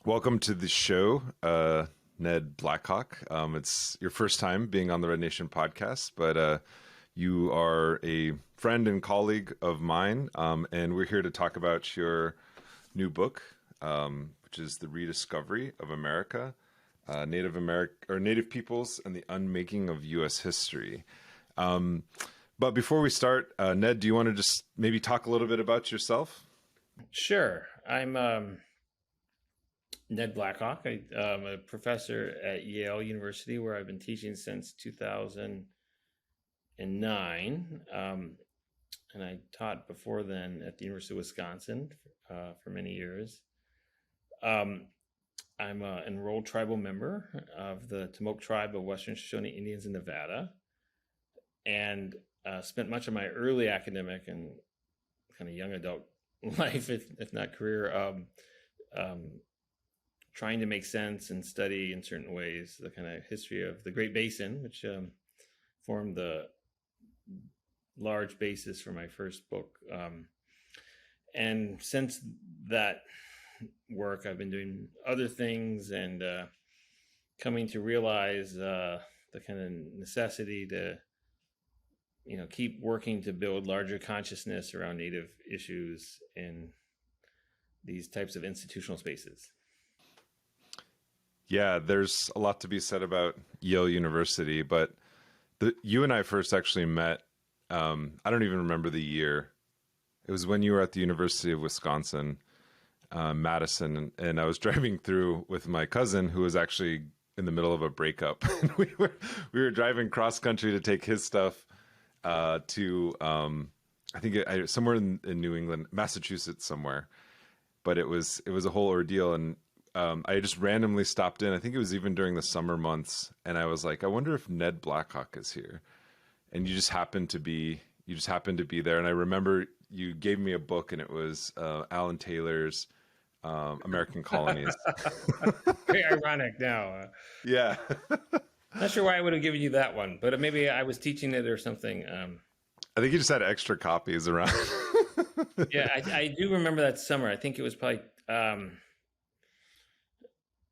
Welcome to the show, Ned Blackhawk. It's your first time being on the Red Nation podcast, but you are a friend and colleague of mine, and we're here to talk about your new book, which is The Rediscovery of America, Native Peoples and the Unmaking of U.S. History. But before we start, Ned, do you want to just maybe talk a little bit about yourself? Sure. I'm Ned Blackhawk. I'm a professor at Yale University, where I've been teaching since 2009. And I taught before then at the University of Wisconsin for many years. I'm an enrolled tribal member of the Timuc tribe of Western Shoshone Indians in Nevada, and spent much of my early academic and kind of young adult life, if not career, trying to make sense and study in certain ways the kind of history of the Great Basin, which formed the large basis for my first book. And since that work, I've been doing other things and coming to realize the kind of necessity to keep working to build larger consciousness around Native issues in these types of institutional spaces. Yeah, there's a lot to be said about Yale University, but you and I first actually met. I don't even remember the year. It was when you were at the University of Wisconsin, Madison, and I was driving through with my cousin, who was actually in the middle of a breakup. And we were driving cross country to take his stuff to I think somewhere in New England, Massachusetts, somewhere. But it was a whole ordeal, and I just randomly stopped in. I think it was even during the summer months, and I was like, I wonder if Ned Blackhawk is here. And you just happened to be there. And I remember you gave me a book, and it was Alan Taylor's American Colonies. Very ironic now. Yeah. Not sure why I would have given you that one, but maybe I was teaching it or something. I think you just had extra copies around. Yeah, I do remember that summer. I think it was probably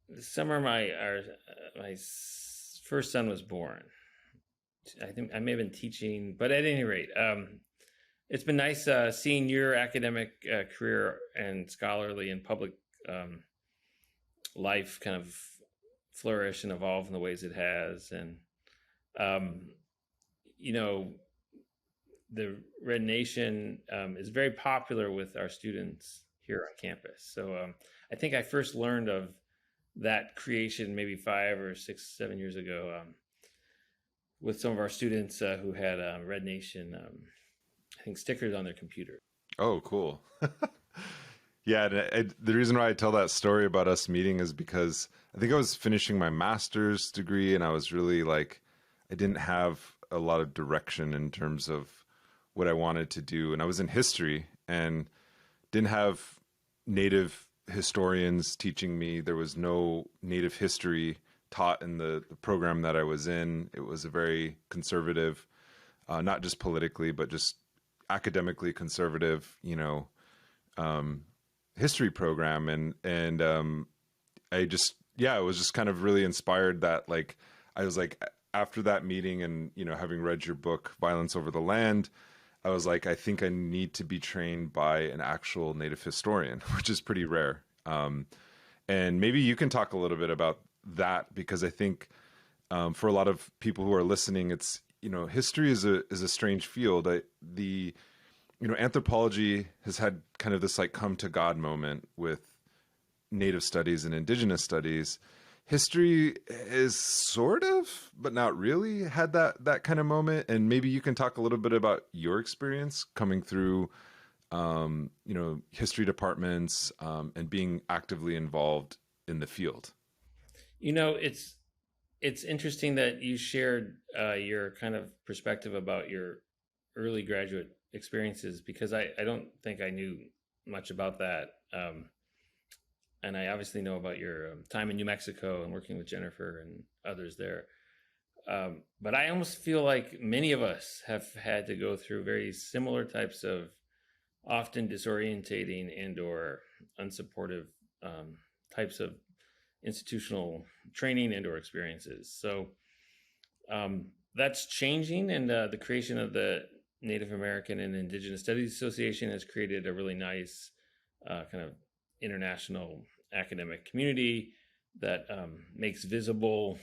the summer my first son was born. I think I may have been teaching, but at any rate, it's been nice seeing your academic career and scholarly and public life kind of flourish and evolve in the ways it has. And, the Red Nation is very popular with our students here on campus. So I think I first learned of that creation maybe 5 or 6, 7 years ago with some of our students who had Red Nation, I think, stickers on their computer. Oh, cool. Yeah, the reason why I tell that story about us meeting is because I think I was finishing my master's degree, and I was really like, I didn't have a lot of direction in terms of what I wanted to do. And I was in history and didn't have Native historians teaching me. There was no Native history taught in the program that I was in. It was a very conservative, not just politically, but just academically conservative, history program. And I was just kind of really inspired that, like, I was like, after that meeting and, having read your book, Violence Over the Land, I was like, I think I need to be trained by an actual Native historian, which is pretty rare. And maybe you can talk a little bit about that, because I think for a lot of people who are listening, it's, history is a strange field. Anthropology has had kind of this like come to God moment with Native studies and Indigenous studies. History is sort of, but not really, had that kind of moment. And maybe you can talk a little bit about your experience coming through, history departments and being actively involved in the field. It's interesting that you shared your kind of perspective about your early graduate experiences, because I don't think I knew much about that. And I obviously know about your time in New Mexico and working with Jennifer and others there. But I almost feel like many of us have had to go through very similar types of often disorientating and or unsupportive types of institutional training and/or experiences. So that's changing, and the creation of the Native American and Indigenous Studies Association has created a really nice kind of international academic community that makes visible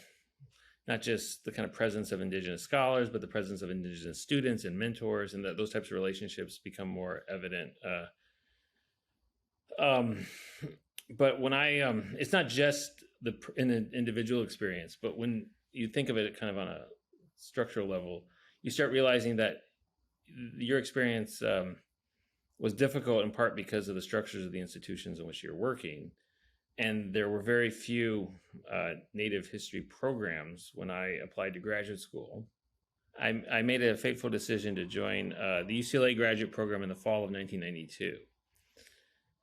not just the kind of presence of Indigenous scholars, but the presence of Indigenous students and mentors, and that those types of relationships become more evident. But when it's not just in an individual experience, but when you think of it kind of on a structural level, you start realizing that your experience was difficult in part because of the structures of the institutions in which you're working. And there were very few Native history programs when I applied to graduate school. I made a fateful decision to join the UCLA graduate program in the fall of 1992.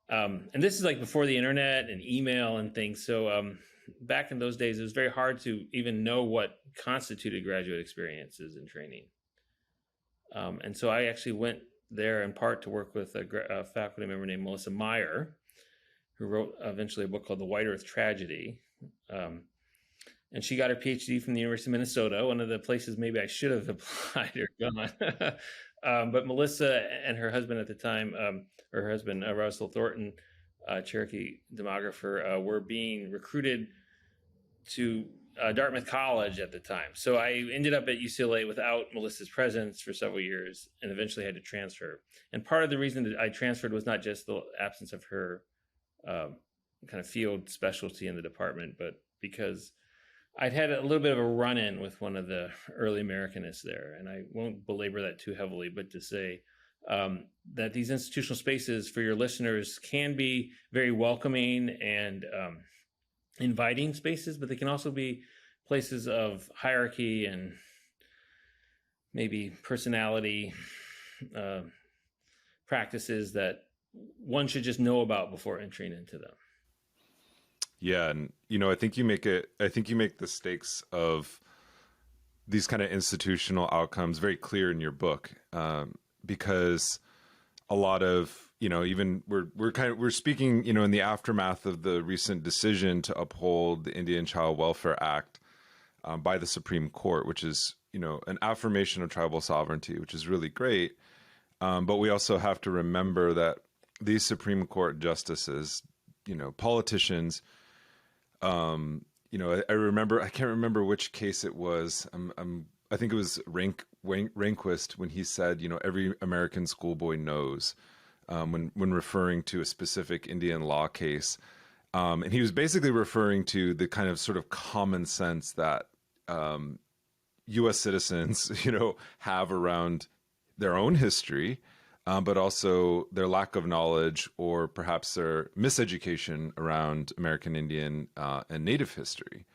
And this is like before the internet and email and things. So back in those days, it was very hard to even know what constituted graduate experiences and training. And so I actually went there in part to work with a faculty member named Melissa Meyer, who wrote eventually a book called The White Earth Tragedy. And she got her PhD from the University of Minnesota, one of the places maybe I should have applied or gone. But Melissa and her husband at the time, Russell Thornton, Cherokee demographer, were being recruited to Dartmouth College at the time. So I ended up at UCLA without Melissa's presence for several years and eventually had to transfer. And part of the reason that I transferred was not just the absence of her kind of field specialty in the department, but because I'd had a little bit of a run-in with one of the early Americanists there. And I won't belabor that too heavily, but to say that these institutional spaces for your listeners can be very welcoming and inviting spaces, but they can also be places of hierarchy and maybe personality practices that one should just know about before entering into them. Yeah, and I think you make the stakes of these kind of institutional outcomes very clear in your book, because a lot of even we're speaking in the aftermath of the recent decision to uphold the Indian Child Welfare Act by the Supreme Court, which is an affirmation of tribal sovereignty, which is really great. But we also have to remember that these Supreme Court justices, politicians, I remember, I can't remember which case it was. I think it was Rehnquist when he said, every American schoolboy knows, when referring to a specific Indian law case. And he was basically referring to the kind of sort of common sense that U.S. citizens, have around their own history, but also their lack of knowledge or perhaps their miseducation around American Indian and Native history.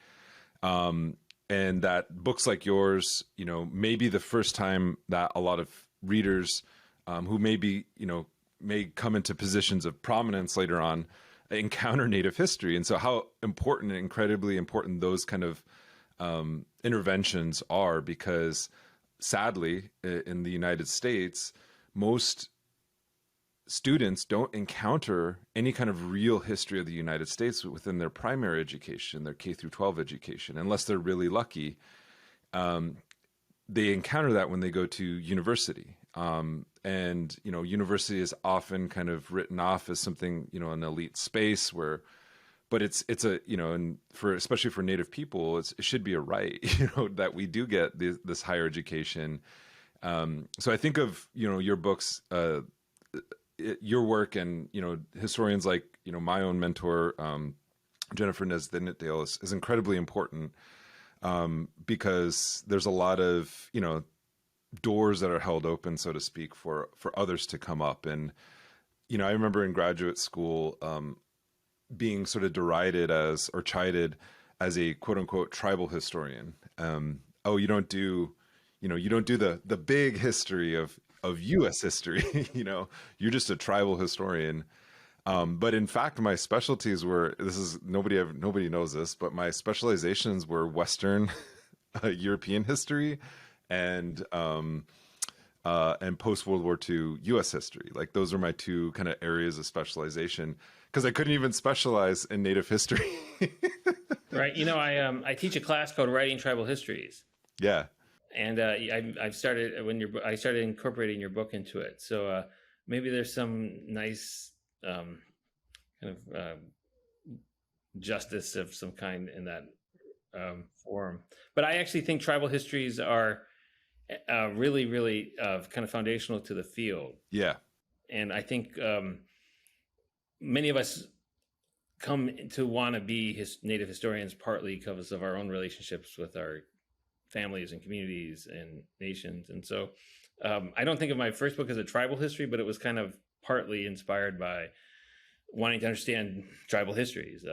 And that books like yours, may be the first time that a lot of readers who maybe, may come into positions of prominence later on encounter Native history. And so how important, incredibly important those kind of interventions are, because sadly, in the United States, most students don't encounter any kind of real history of the United States within their primary education, their K through 12 education, unless they're really lucky. They encounter that when they go to university. And, university is often kind of written off as something, an elite space but it's a, and especially for Native people, it should be a right, that we do get this higher education. So I think of, your books, your work, and, historians like, my own mentor, Jennifer Nesdale is incredibly important, because there's a lot of, doors that are held open, so to speak, for others to come up. And, I remember in graduate school, being sort of derided or chided as a quote unquote tribal historian. Oh, you don't do the big history of U.S. history, you're just a tribal historian. But in fact, my specialties were, nobody knows this, but my specializations were Western European history and post-World War II U.S. history. Like those are my two kind of areas of specialization, because I couldn't even specialize in Native history. Right. I teach a class called Writing Tribal Histories, Yeah. and I've started I started incorporating your book into it. So maybe there's some nice kind of justice of some kind in that form. But I actually think tribal histories are really, really kind of foundational to the field. Yeah. And I think many of us come to want to be native historians partly because of our own relationships with our families and communities and nations. And so I don't think of my first book as a tribal history, but it was kind of partly inspired by wanting to understand tribal histories.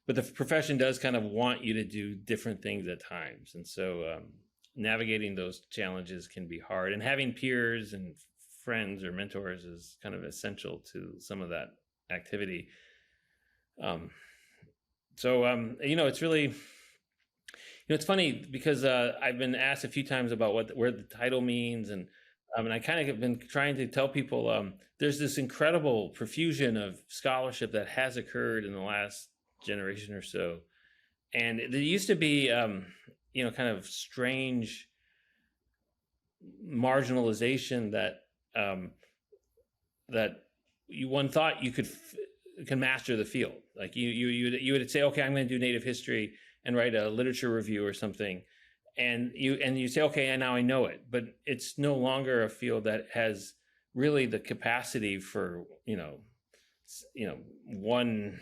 But the profession does kind of want you to do different things at times. And so navigating those challenges can be hard. And having peers and friends or mentors is kind of essential to some of that activity. It's really, it's funny because I've been asked a few times about where the title means, and I kind of have been trying to tell people there's this incredible profusion of scholarship that has occurred in the last generation or so, and there used to be kind of strange marginalization that one thought you can master the field. Like you would say, okay, I'm going to do native history and write a literature review or something, and you say, okay, and now I know it. But it's no longer a field that has really the capacity for one.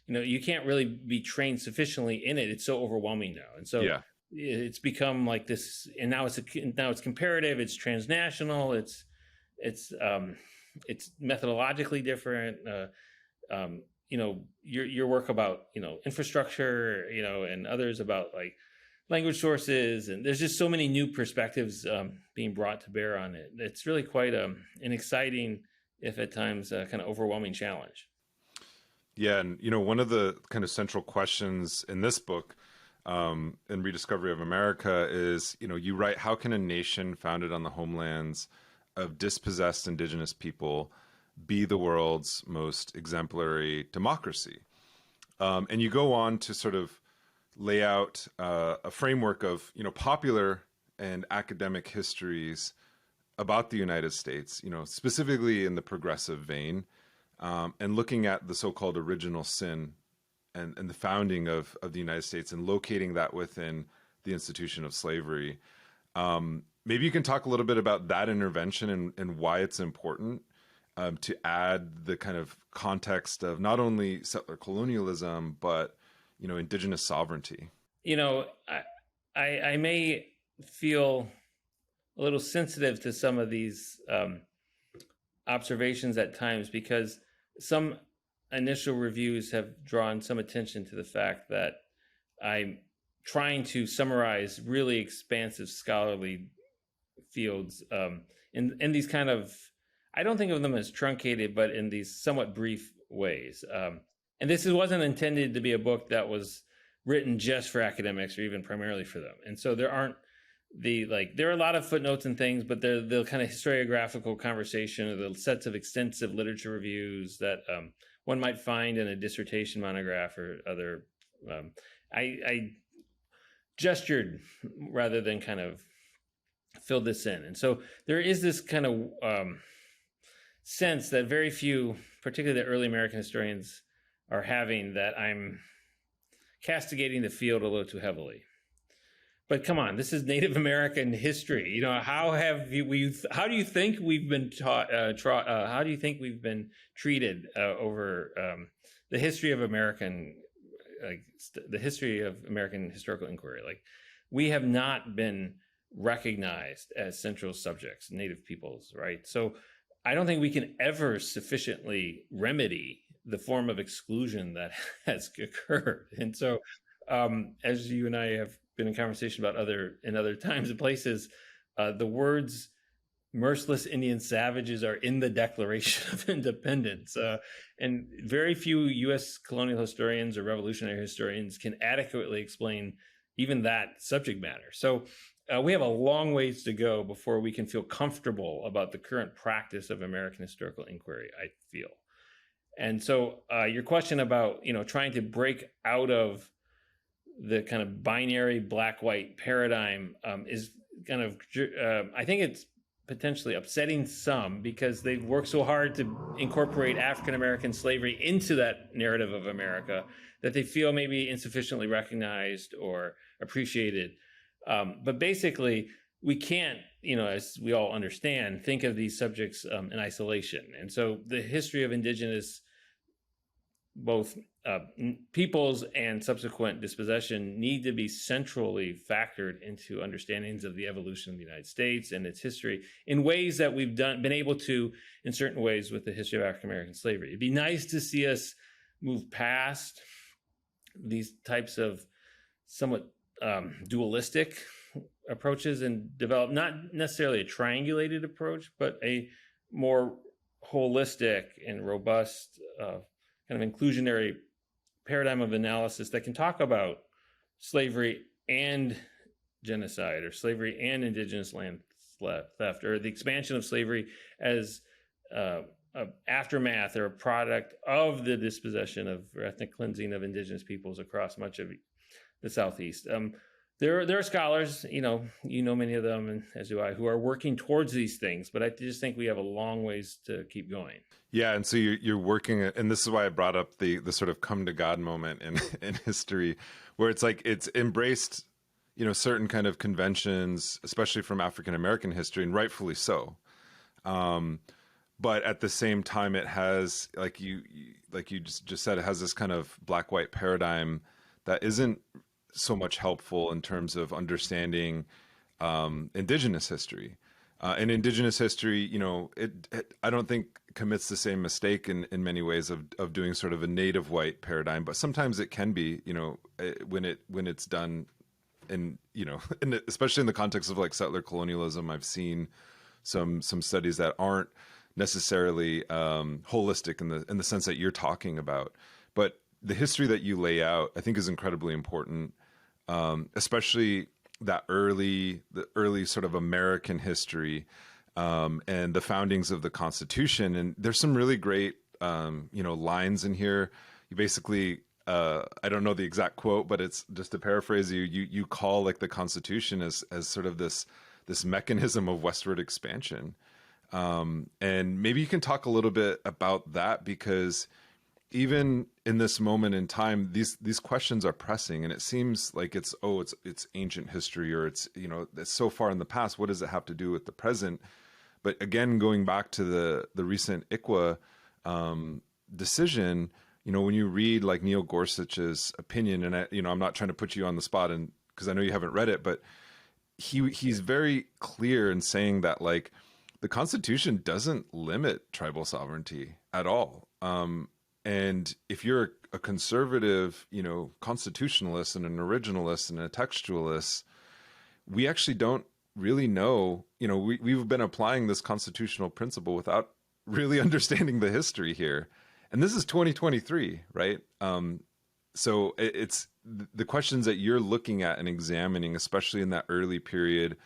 You can't really be trained sufficiently in it. It's so overwhelming now, and so Yeah. it's become like this. And now it's comparative. It's transnational. It's methodologically different. Your work about infrastructure, and others about like language sources, and there's just so many new perspectives being brought to bear on it. It's really quite an exciting, if at times kind of overwhelming challenge. Yeah, and one of the kind of central questions in this book, in Rediscovery of America, is you write, how can a nation founded on the homelands of dispossessed Indigenous people be the world's most exemplary democracy? And you go on to sort of lay out a framework of popular and academic histories about the United States, specifically in the progressive vein, and looking at the so-called original sin and the founding of the United States and locating that within the institution of slavery. Maybe you can talk a little bit about that intervention and why it's important to add the kind of context of not only settler colonialism, but, Indigenous sovereignty. I may feel a little sensitive to some of these observations at times, because some initial reviews have drawn some attention to the fact that I'm trying to summarize really expansive scholarly fields in these kind of, I don't think of them as truncated, but in these somewhat brief ways. And this wasn't intended to be a book that was written just for academics or even primarily for them. And so there aren't there are a lot of footnotes and things, but they're the kind of historiographical conversation or the sets of extensive literature reviews that one might find in a dissertation monograph or other. I gestured rather than kind of filled this in. And so there is this kind of sense that very few, particularly the early American historians, are having, that I'm castigating the field a little too heavily. But come on, this is Native American history. How do you think we've been taught? How do you think we've been treated over the history of the history of American historical inquiry? Like, we have not been recognized as central subjects, Native peoples, right? So I don't think we can ever sufficiently remedy the form of exclusion that has occurred. And so, as you and I have been in conversation about in other times and places, the words merciless Indian savages are in the Declaration of Independence. And very few U.S. colonial historians or revolutionary historians can adequately explain even that subject matter. So we have a long ways to go before we can feel comfortable about the current practice of American historical inquiry, I feel. And so your question about, trying to break out of the kind of binary black-white paradigm is kind of, I think it's potentially upsetting some, because they've worked so hard to incorporate African-American slavery into that narrative of America that they feel maybe insufficiently recognized or appreciated. But basically, we can't, as we all understand, think of these subjects in isolation. And so the history of Indigenous, both peoples and subsequent dispossession, need to be centrally factored into understandings of the evolution of the United States and its history in ways that we've been able to in certain ways with the history of African American slavery. It'd be nice to see us move past these types of somewhat dualistic approaches and develop not necessarily a triangulated approach, but a more holistic and robust kind of inclusionary paradigm of analysis that can talk about slavery and genocide, or slavery and indigenous land theft, or the expansion of slavery as an aftermath or a product of the dispossession of or ethnic cleansing of indigenous peoples across much of the Southeast. There are scholars, many of them, and as do I, who are working towards these things, but I just think we have a long ways to keep going. Yeah, and so you're working, and this is why I brought up the sort of come to God moment in history, where it's like it's embraced, certain kind of conventions, especially from African American history, and rightfully so. But at the same time, it has, like you just said, it has this kind of black-white paradigm that isn't so much helpful in terms of understanding Indigenous history. And Indigenous history, I don't think commits the same mistake in many ways of doing sort of a native white paradigm, but sometimes it can be, when it's done in, especially in the context of like settler colonialism. I've seen some studies that aren't necessarily holistic in the sense that you're talking about, but the history that you lay out, I think, is incredibly important, especially the early sort of American history and the foundings of the Constitution. And there's some really great, lines in here. You basically, I don't know the exact quote, but it's just to paraphrase you call like the Constitution as sort of this mechanism of westward expansion. And maybe you can talk a little bit about that, because even in this moment in time, these questions are pressing, and it seems like it's ancient history, or it's so far in the past. What does it have to do with the present? But again, going back to the recent ICWA decision, when you read like Neil Gorsuch's opinion, and I'm not trying to put you on the spot, and because I know you haven't read it, but he's very clear in saying that like the Constitution doesn't limit tribal sovereignty at all. And if you're a conservative, constitutionalist and an originalist and a textualist, we actually don't really know, we've been applying this constitutional principle without really understanding the history here. And this is 2023, right? So it's the questions that you're looking at and examining, especially in that early period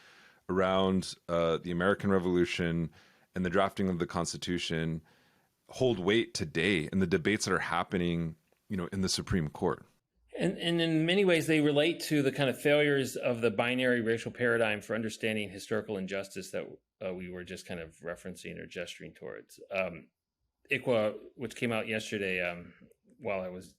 around the American Revolution and the drafting of the Constitution, hold weight today in the debates that are happening, in the Supreme Court. And in many ways, they relate to the kind of failures of the binary racial paradigm for understanding historical injustice that we were just kind of referencing or gesturing towards. ICWA, which came out yesterday, while I was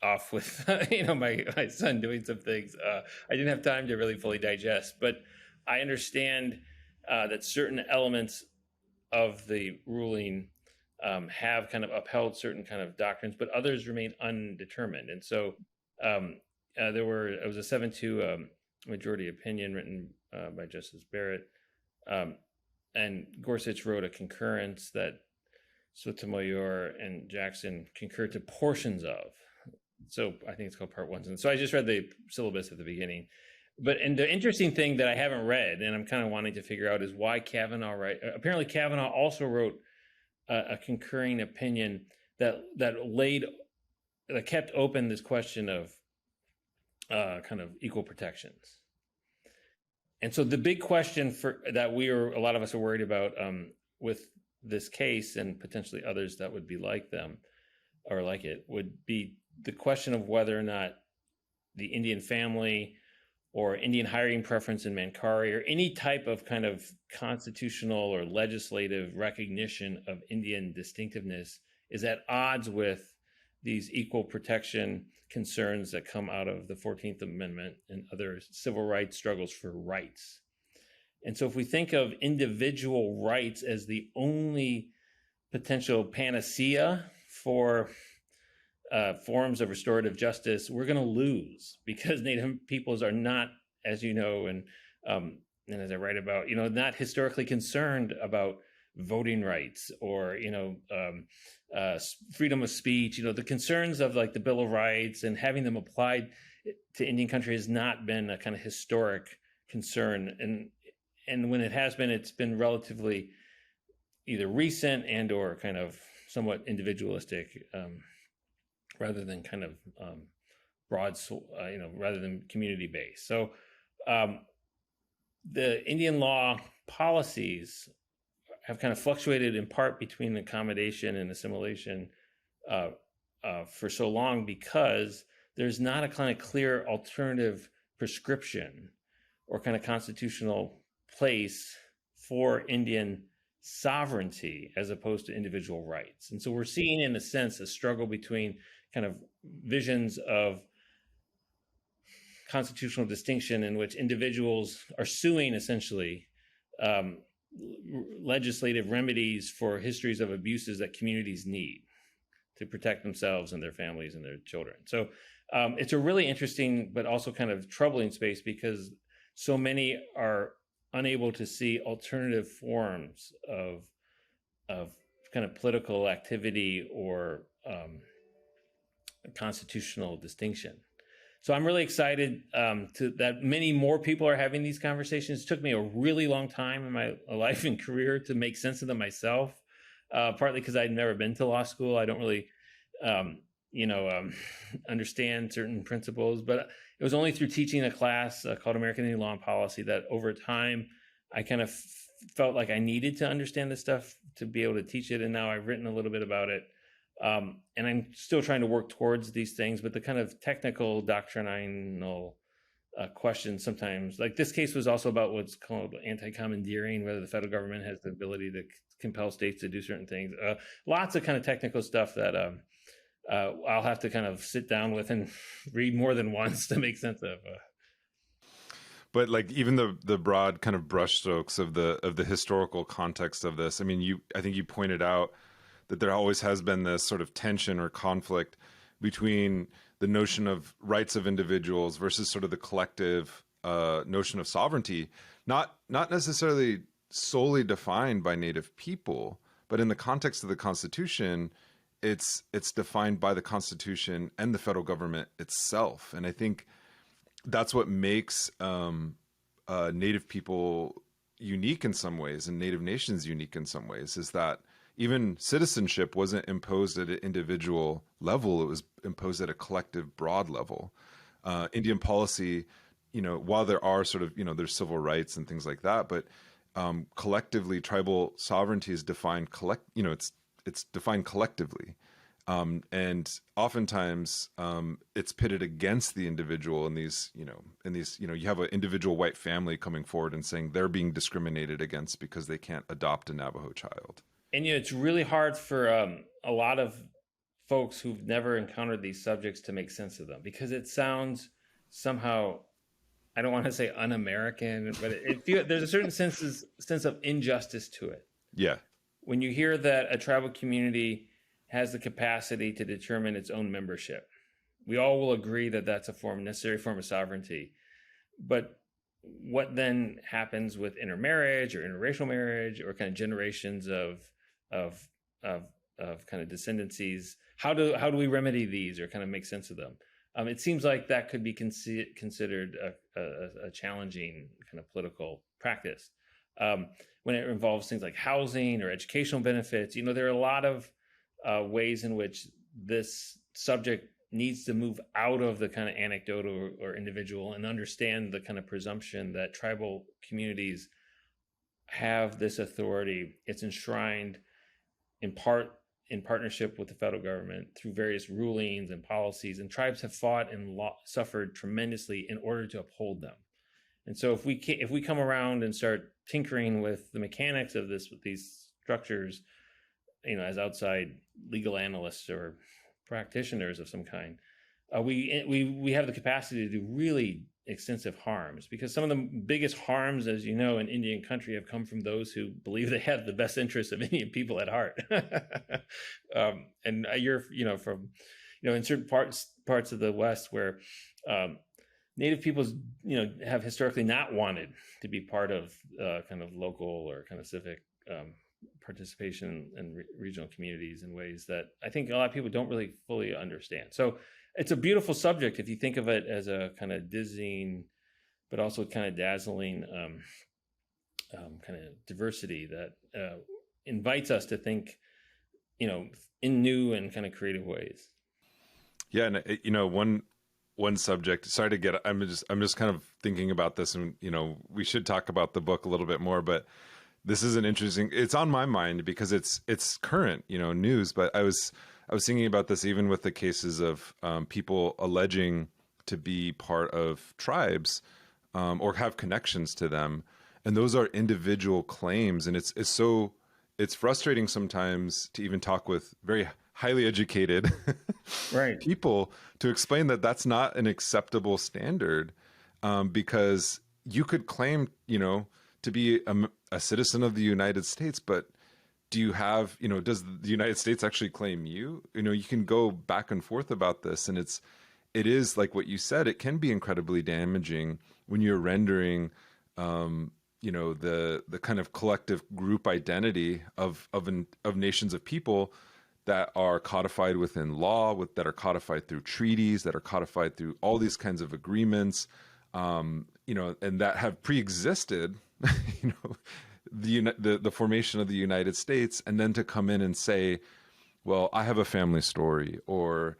off with my son doing some things, I didn't have time to really fully digest. But I understand that certain elements of the ruling have kind of upheld certain kind of doctrines, but others remain undetermined. And so it was a 7-2 majority opinion written by Justice Barrett. And Gorsuch wrote a concurrence that Sotomayor and Jackson concurred to portions of. So I think it's called Part 1. And so I just read the syllabus at the beginning. And the interesting thing that I haven't read, and I'm kind of wanting to figure out, is why Kavanaugh, apparently Kavanaugh also wrote a concurring opinion that kept open this question of kind of equal protections. And so the big question that a lot of us are worried about with this case, and potentially others that would be like them, or like it, would be the question of whether or not the Indian family or Indian hiring preference in Mankari or any type of kind of constitutional or legislative recognition of Indian distinctiveness is at odds with these equal protection concerns that come out of the 14th Amendment and other civil rights struggles for rights. And so if we think of individual rights as the only potential panacea for forms of restorative justice, we're going to lose, because Native peoples are not, as you know, and as I write about, not historically concerned about voting rights or freedom of speech. The concerns of like the Bill of Rights and having them applied to Indian country has not been a kind of historic concern, and when it has been, it's been relatively either recent and or kind of somewhat individualistic, rather than kind of broad, rather than community based. So the Indian law policies have kind of fluctuated in part between accommodation and assimilation for so long, because there's not a kind of clear alternative prescription or kind of constitutional place for Indian sovereignty as opposed to individual rights. And so we're seeing, in a sense, a struggle between kind of visions of constitutional distinction in which individuals are suing essentially legislative remedies for histories of abuses that communities need to protect themselves and their families and their children. So it's a really interesting but also kind of troubling space, because so many are unable to see alternative forms of kind of political activity or constitutional distinction. So I'm really excited that many more people are having these conversations. It took me a really long time in my life and career to make sense of them myself, partly because I'd never been to law school. I don't really, understand certain principles, but it was only through teaching a class called American Indian Law and Policy that over time I kind of felt like I needed to understand this stuff to be able to teach it. And now I've written a little bit about it. And I'm still trying to work towards these things, but the kind of technical doctrinal questions sometimes, like this case was also about what's called anti-commandeering, whether the federal government has the ability to compel states to do certain things. Lots of kind of technical stuff that I'll have to kind of sit down with and read more than once to make sense of. But like even the broad kind of brushstrokes of the historical context of this, I mean, I think you pointed out that there always has been this sort of tension or conflict between the notion of rights of individuals versus sort of the collective notion of sovereignty, not necessarily solely defined by Native people, but in the context of the Constitution, it's defined by the Constitution and the federal government itself. And I think that's what makes Native people unique in some ways, and Native nations unique in some ways, is that even citizenship wasn't imposed at an individual level. It was imposed at a collective, broad level. Indian policy, while there are sort of, there's civil rights and things like that, but collectively, tribal sovereignty is defined it's defined collectively. And oftentimes it's pitted against the individual in these, you have an individual white family coming forward and saying they're being discriminated against because they can't adopt a Navajo child. And it's really hard for a lot of folks who've never encountered these subjects to make sense of them, because it sounds somehow, I don't want to say un-American, but there's a certain sense of injustice to it. Yeah. When you hear that a tribal community has the capacity to determine its own membership, we all will agree that that's a necessary form of sovereignty. But what then happens with intermarriage or interracial marriage or kind of generations of kind of descendancies? How do we remedy these or kind of make sense of them? It seems like that could be considered a challenging kind of political practice when it involves things like housing or educational benefits. There are a lot of ways in which this subject needs to move out of the kind of anecdotal or individual and understand the kind of presumption that tribal communities have this authority. It's enshrined in part in partnership with the federal government through various rulings and policies, and tribes have fought and suffered tremendously in order to uphold them. And so if we come around and start tinkering with the mechanics of these structures, as outside legal analysts or practitioners of some kind, we have the capacity to do really extensive harms, because some of the biggest harms, as you know, in Indian country have come from those who believe they have the best interests of Indian people at heart. And you're, from, in certain parts of the West where Native peoples, have historically not wanted to be part of kind of local or kind of civic participation in regional communities in ways that I think a lot of people don't really fully understand. So it's a beautiful subject if you think of it as a kind of dizzying, but also kind of dazzling kind of diversity that invites us to think, in new and kind of creative ways. Yeah, and one subject. Sorry to get. I'm just kind of thinking about this, and we should talk about the book a little bit more. But this is an interesting. It's on my mind because it's current, news. But I was thinking about this even with the cases of people alleging to be part of tribes or have connections to them, and those are individual claims, and it's frustrating sometimes to even talk with very highly educated right. people to explain that that's not an acceptable standard, because you could claim, to be a citizen of the United States, but do you have, does the United States actually claim you? You can go back and forth about this, and it is like what you said, it can be incredibly damaging when you're rendering, the kind of collective group identity of nations of people that are codified within law, that are codified through treaties, that are codified through all these kinds of agreements, and that have pre-existed, the formation of the United States, and then to come in and say, well, I have a family story, or,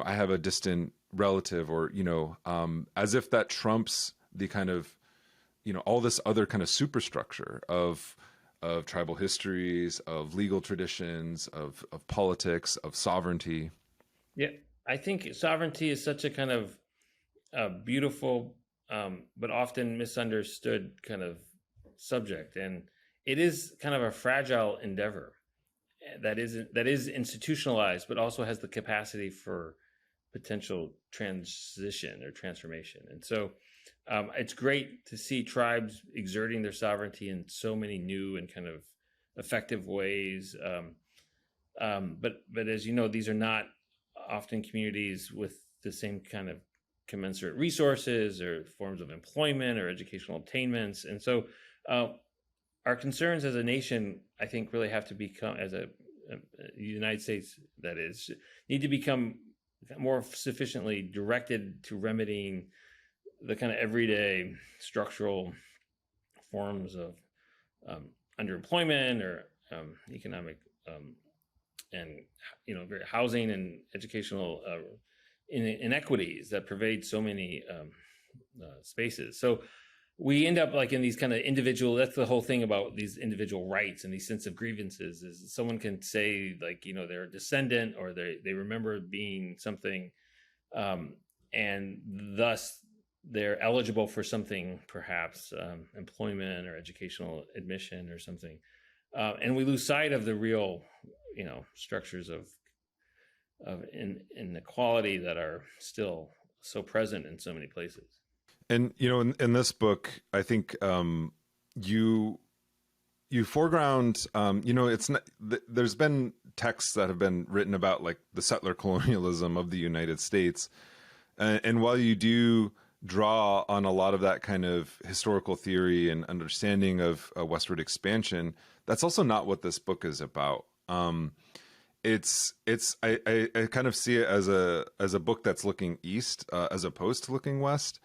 I have a distant relative, or, as if that trumps the kind of, all this other kind of superstructure of tribal histories, of legal traditions, of politics, of sovereignty. Yeah, I think sovereignty is such a kind of beautiful, but often misunderstood kind of subject, and it is kind of a fragile endeavor that is institutionalized, but also has the capacity for potential transition or transformation. And so it's great to see tribes exerting their sovereignty in so many new and kind of effective ways. But as you know, these are not often communities with the same kind of commensurate resources or forms of employment or educational attainments. And so our concerns as a nation, I think, really have to become, as a United States, that is, need to become more sufficiently directed to remedying the kind of everyday structural forms of underemployment or economic and housing and educational inequities that pervade so many spaces. So we end up like in these kind of individual, that's the whole thing about these individual rights and these sense of grievances, is someone can say like, they're a descendant, or they remember being something, and thus they're eligible for something, perhaps employment or educational admission or something. And we lose sight of the real, structures of inequality that are still so present in so many places. And, in this book, I think you foreground, it's not, there's been texts that have been written about like the settler colonialism of the United States. And while you do draw on a lot of that kind of historical theory and understanding of westward expansion, that's also not what this book is about. I kind of see it as a book that's looking east as opposed to looking west,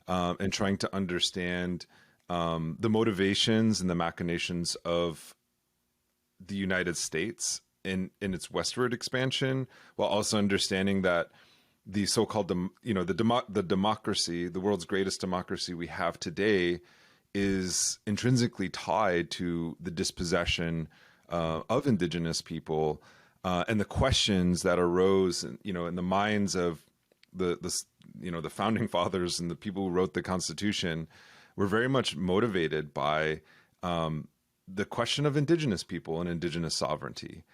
and trying to understand the motivations and the machinations of the United States in its westward expansion, while also understanding that the so-called, the democracy, the world's greatest democracy we have today, is intrinsically tied to the dispossession of Indigenous people, and the questions that arose, in the minds of the founding fathers and the people who wrote the Constitution were very much motivated by the question of indigenous people and indigenous sovereignty.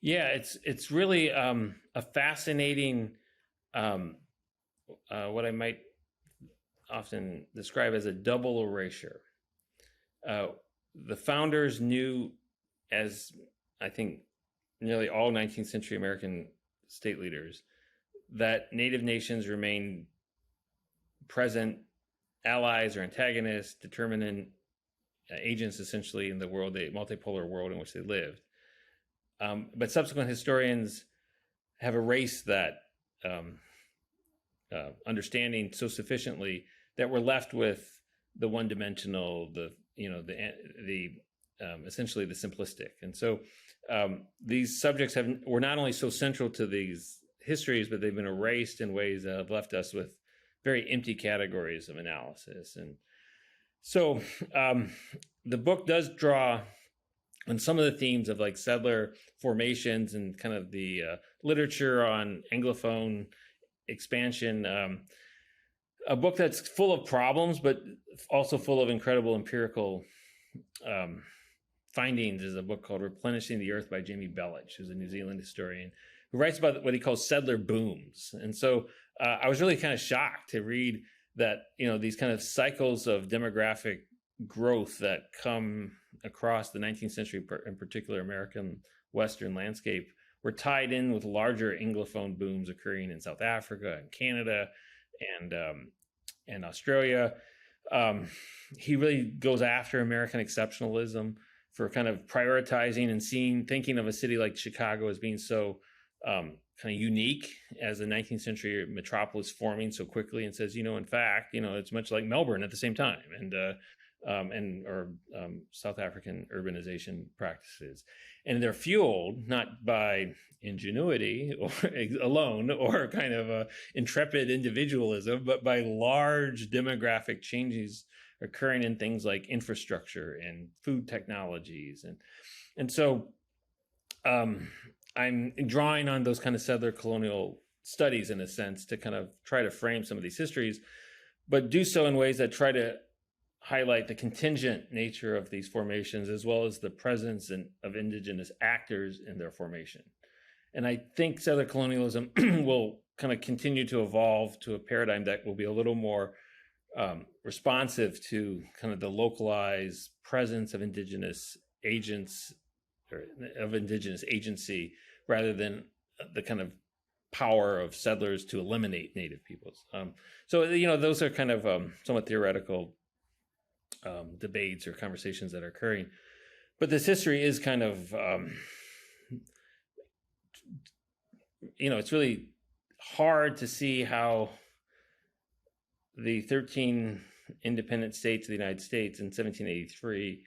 Yeah, it's really a fascinating, what I might often describe as a double erasure. The founders knew, as I think nearly all 19th century American state leaders, that Native nations remain present allies or antagonists, determinant agents essentially in the world, the multipolar world in which they lived. But subsequent historians have erased that understanding so sufficiently that we're left with the one-dimensional, essentially the simplistic. And so these subjects were not only so central to these histories, but they've been erased in ways that have left us with very empty categories of analysis. And so the book does draw on some of the themes of like settler formations and kind of the literature on Anglophone expansion. A book that's full of problems, but also full of incredible empirical findings is a book called Replenishing the Earth by Jamie Belich, who's a New Zealand historian, who writes about what he calls settler booms. And so I was really kind of shocked to read that, these kind of cycles of demographic growth that come across the 19th century, in particular American Western landscape, were tied in with larger Anglophone booms occurring in South Africa and Canada and Australia. He really goes after American exceptionalism for kind of prioritizing and thinking of a city like Chicago as being so kind of unique as a 19th century metropolis forming so quickly, and says, in fact, it's much like Melbourne at the same time, or South African urbanization practices. And they're fueled not by ingenuity alone or kind of intrepid individualism, but by large demographic changes occurring in things like infrastructure and food technologies. And so I'm drawing on those kind of settler colonial studies in a sense to kind of try to frame some of these histories, but do so in ways that try to highlight the contingent nature of these formations, as well as the presence of indigenous actors in their formation. And I think settler colonialism will kind of continue to evolve to a paradigm that will be a little more responsive to kind of the localized presence of indigenous agents or of indigenous agency, rather than the kind of power of settlers to eliminate native peoples. So those are kind of somewhat theoretical debates or conversations that are occurring. But this history is kind of, it's really hard to see how the 13 independent states of the United States in 1783,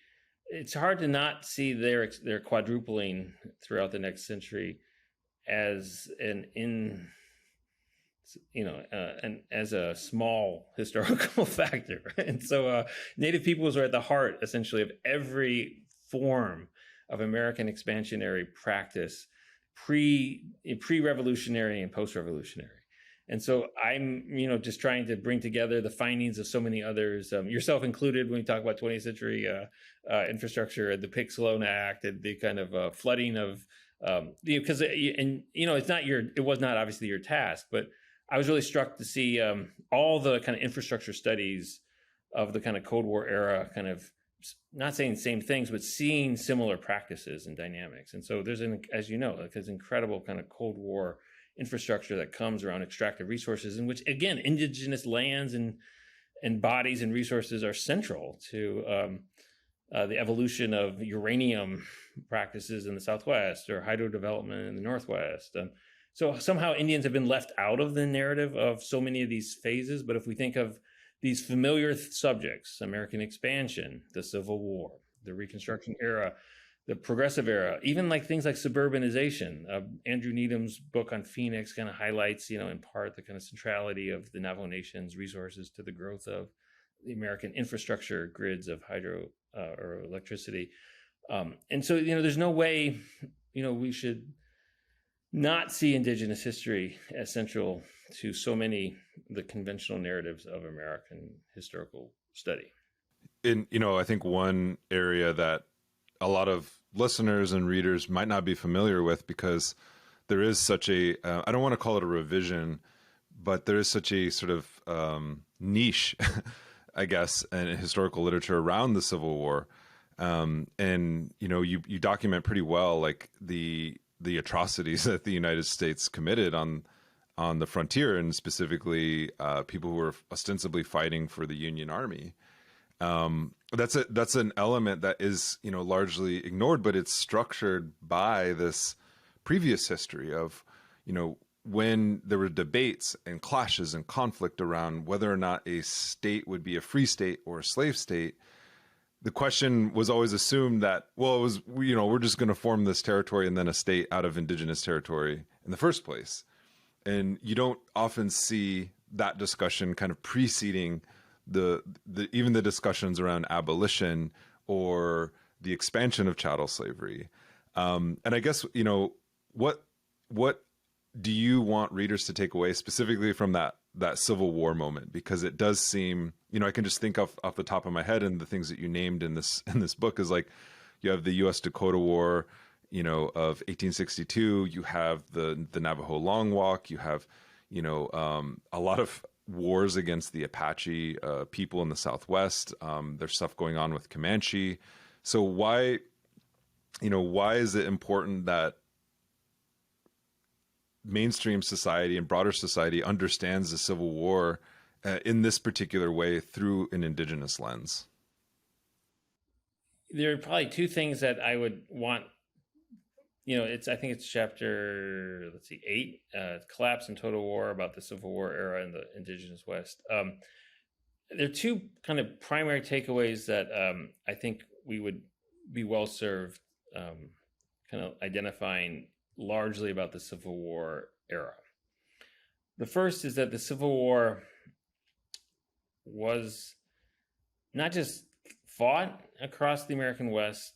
it's hard to not see their quadrupling throughout the next century as as a small historical factor. And so Native peoples are at the heart, essentially, of every form of American expansionary practice, pre-revolutionary and post-revolutionary. And so I'm, just trying to bring together the findings of so many others, yourself included, when we talk about 20th century infrastructure, the Pick Sloan Act, and the kind of flooding of, because, it was not obviously your task, but I was really struck to see all the kind of infrastructure studies of the kind of Cold War era, kind of not saying the same things, but seeing similar practices and dynamics. And so there's, as you know, there's incredible kind of Cold War infrastructure that comes around extractive resources, in which, again, indigenous lands and bodies and resources are central to the evolution of uranium practices in the Southwest or hydro development in the Northwest. So somehow Indians have been left out of the narrative of so many of these phases. But if we think of these familiar subjects, American expansion, the Civil War, the Reconstruction era, the Progressive era, even like things like suburbanization. Andrew Needham's book on Phoenix kind of highlights, in part the kind of centrality of the Navajo Nation's resources to the growth of the American infrastructure grids of hydro or electricity. And so, there's no way, we should not see Indigenous history as central to so many of the conventional narratives of American historical study. I think one area that a lot of listeners and readers might not be familiar with, because there is such a, I don't want to call it a revision, but there is such a sort of niche, I guess, in historical literature around the Civil War. And, you document pretty well, like the atrocities that the United States committed on the frontier, and specifically people who were ostensibly fighting for the Union Army. That's an element that is, largely ignored, but it's structured by this previous history of, when there were debates and clashes and conflict around whether or not a state would be a free state or a slave state. The question was always assumed that, well, it was, we're just going to form this territory and then a state out of indigenous territory in the first place. And you don't often see that discussion kind of preceding the even the discussions around abolition or the expansion of chattel slavery. And I guess, what do you want readers to take away specifically from that Civil War moment? Because it does seem, I can just think off the top of my head, and the things that you named in this book is like, you have the U.S. Dakota War, of 1862. You have the Navajo Long Walk. You have, a lot of wars against the Apache people in the Southwest. There's stuff going on with Comanche. So why is it important that mainstream society and broader society understands the Civil War in this particular way through an indigenous lens? There are probably two things that I would want. I think it's chapter 8, Collapse and Total War, about the Civil War era in the Indigenous West. There are two kind of primary takeaways that I think we would be well served kind of identifying largely about the Civil War era. The first is that the Civil War was not just fought across the American West,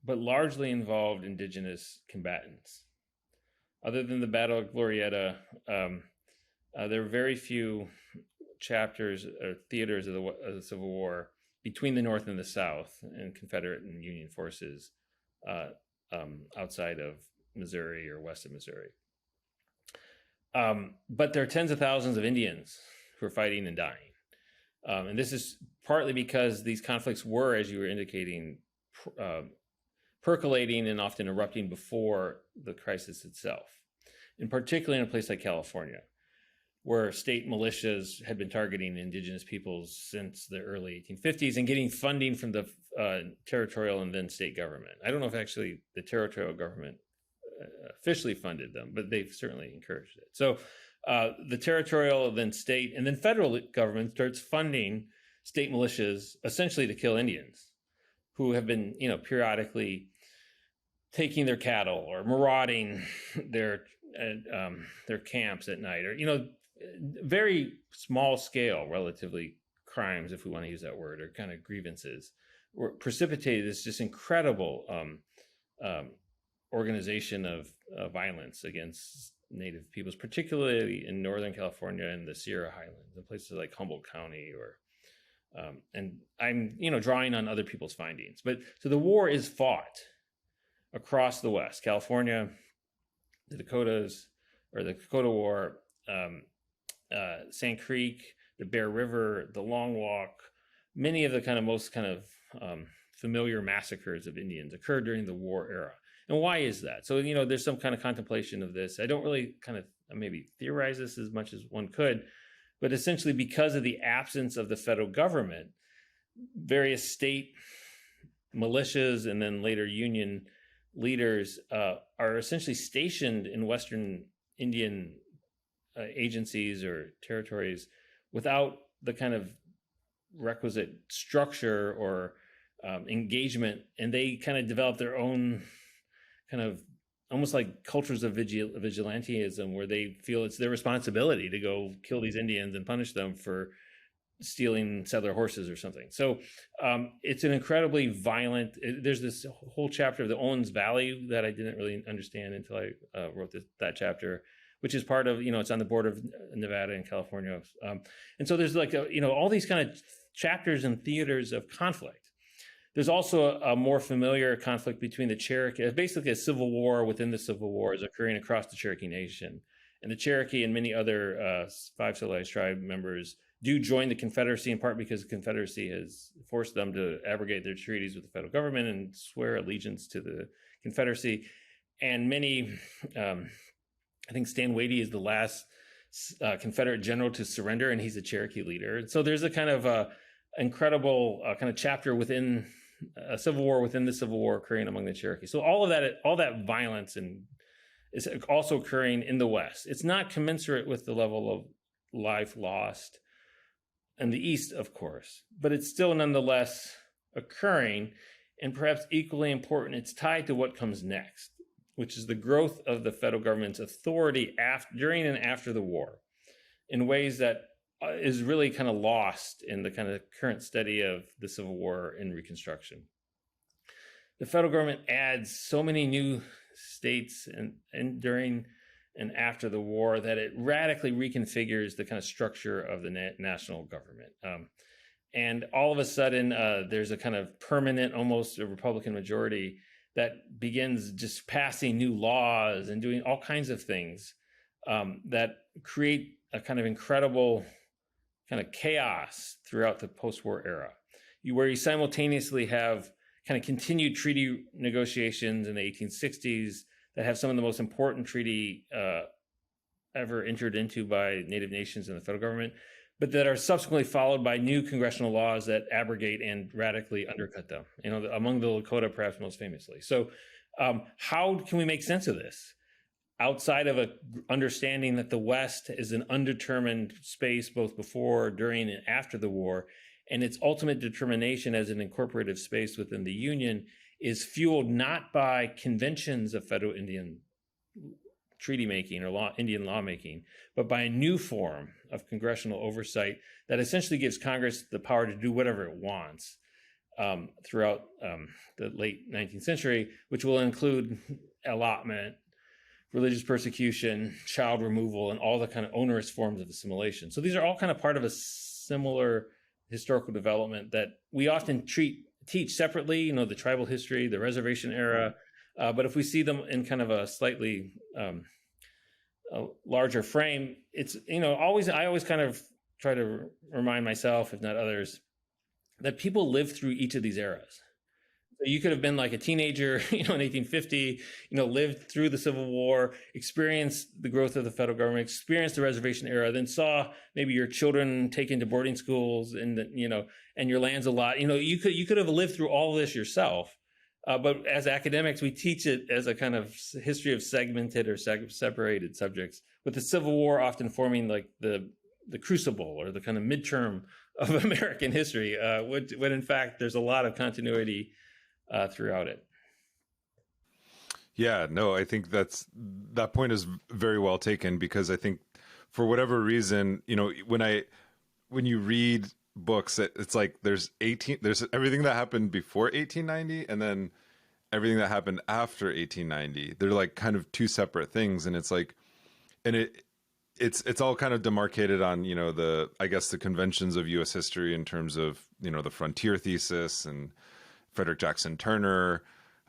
but largely involved indigenous combatants. Other than the Battle of Glorieta, there are very few chapters or theaters of the Civil War between the North and the South, and Confederate and Union forces outside of Missouri or west of Missouri. But there are tens of thousands of Indians who are fighting and dying. And this is partly because these conflicts were, as you were indicating, percolating and often erupting before the crisis itself. And particularly in a place like California, where state militias had been targeting indigenous peoples since the early 1850s and getting funding from the territorial and then state government. I don't know if actually the territorial government officially funded them, but they've certainly encouraged it. So the territorial, then state, and then federal government starts funding state militias essentially to kill Indians who have been, periodically taking their cattle or marauding their camps at night, or, very small scale, relatively, crimes, if we want to use that word, or kind of grievances, were precipitated this just incredible organization of violence against Native peoples, particularly in Northern California and the Sierra Highlands, in places like Humboldt County, or and I'm drawing on other people's findings. But so the war is fought across the West, California, the Dakotas, or the Dakota War, Sand Creek, the Bear River, the Long Walk. Many of the most familiar massacres of Indians occurred during the war era. And why is that? So, there's some kind of contemplation of this. I don't really maybe theorize this as much as one could, but essentially because of the absence of the federal government, various state militias and then later Union leaders are essentially stationed in Western Indian agencies or territories without the kind of requisite structure or engagement, and they kind of develop their own kind of almost like cultures of vigilantism, where they feel it's their responsibility to go kill these Indians and punish them for stealing settler horses or something. So it's an incredibly violent. There's this whole chapter of the Owens Valley that I didn't really understand until I wrote that chapter, which is part of, it's on the border of Nevada and California. And so there's like all these kind of chapters and theaters of conflict. There's also a more familiar conflict between the Cherokee. Basically, a civil war within the Civil War is occurring across the Cherokee Nation. And the Cherokee and many other 5 civilized tribe members do join the Confederacy, in part because the Confederacy has forced them to abrogate their treaties with the federal government and swear allegiance to the Confederacy. And many, I think Stan Wadey is the last Confederate general to surrender, and he's a Cherokee leader. And so there's a kind of incredible kind of chapter within a civil war within the Civil War occurring among the Cherokee. So all that violence is also occurring in the West. It's not commensurate with the level of life lost in the East, of course, but it's still nonetheless occurring. And perhaps equally important, it's tied to what comes next, which is the growth of the federal government's authority during and after the war in ways that is really kind of lost in the kind of current study of the Civil War and Reconstruction. The federal government adds so many new states and during and after the war that it radically reconfigures the kind of structure of the national government. And all of a sudden, there's a kind of permanent, almost a Republican majority that begins just passing new laws and doing all kinds of things that create a kind of incredible kind of chaos throughout the post-war era, where you simultaneously have kind of continued treaty negotiations in the 1860s that have some of the most important treaty ever entered into by Native nations and the federal government, but that are subsequently followed by new congressional laws that abrogate and radically undercut them, among the Lakota perhaps most famously. So how can we make sense of this? Outside of a understanding that the West is an undetermined space both before, during, and after the war, and its ultimate determination as an incorporative space within the Union is fueled not by conventions of federal Indian treaty making or Indian lawmaking, but by a new form of congressional oversight that essentially gives Congress the power to do whatever it wants throughout the late 19th century, which will include allotment, religious persecution, child removal, and all the kind of onerous forms of assimilation. So these are all kind of part of a similar historical development that we often teach separately, the tribal history, the reservation era. But if we see them in kind of a slightly a larger frame, it's, I always kind of try to remind myself, if not others, that people live through each of these eras. You could have been like a teenager, in 1850, lived through the Civil War, experienced the growth of the federal government, experienced the reservation era, then saw maybe your children taken to boarding schools and, and your land's a lot. You could have lived through all of this yourself. But as academics, we teach it as a kind of history of segmented or separated subjects, with the Civil War often forming like the crucible or the kind of midterm of American history, when in fact there's a lot of continuity throughout it. Yeah, no, I think that point is very well taken, because I think for whatever reason, when you read books, it's like there's everything that happened before 1890 and then everything that happened after 1890. They're like kind of two separate things, and it's like, and it's all kind of demarcated on the conventions of U.S. history in terms of the frontier thesis and Frederick Jackson Turner,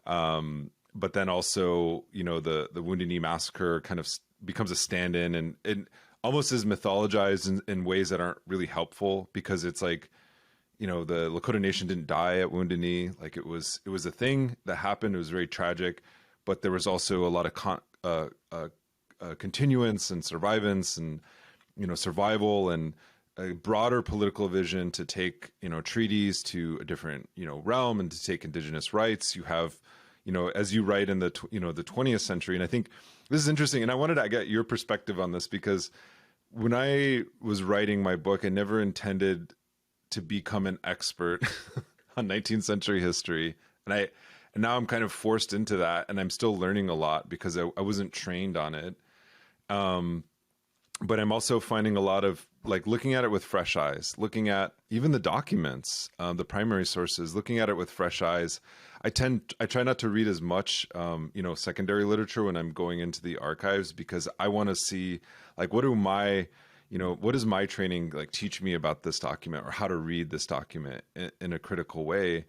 but then also the Wounded Knee Massacre kind of becomes a stand-in and almost is mythologized in ways that aren't really helpful, because it's like the Lakota Nation didn't die at Wounded Knee. Like it was a thing that happened. It was very tragic, but there was also a lot of continuance and survivance and survival and a broader political vision to take treaties to a different realm and to take indigenous rights. You have as you write in the 20th century, and I think this is interesting, and I wanted to get your perspective on this, because when I was writing my book, I never intended to become an expert on 19th century history, and now I'm kind of forced into that, and I'm still learning a lot because I wasn't trained on it. but I'm also finding a lot of like looking at it with fresh eyes, looking at even the documents, the primary sources, looking at it with fresh eyes. I try not to read as much, secondary literature when I'm going into the archives, because I want to see like, what does my training like teach me about this document, or how to read this document in a critical way.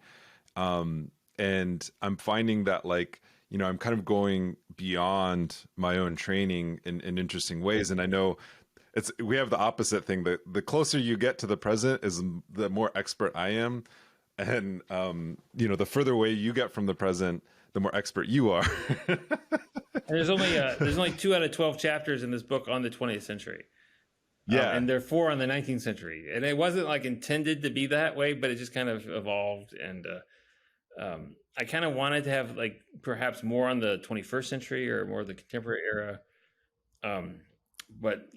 And I'm finding that like, I'm kind of going beyond my own training in interesting ways. And I know we have the opposite thing. The closer you get to the present is the more expert I am. And, the further away you get from the present, the more expert you are. And there's only 2 out of 12 chapters in this book on the 20th century. Yeah. And there are 4 on the 19th century. And it wasn't like intended to be that way, but it just kind of evolved. And I kind of wanted to have like perhaps more on the 21st century or more of the contemporary era. But,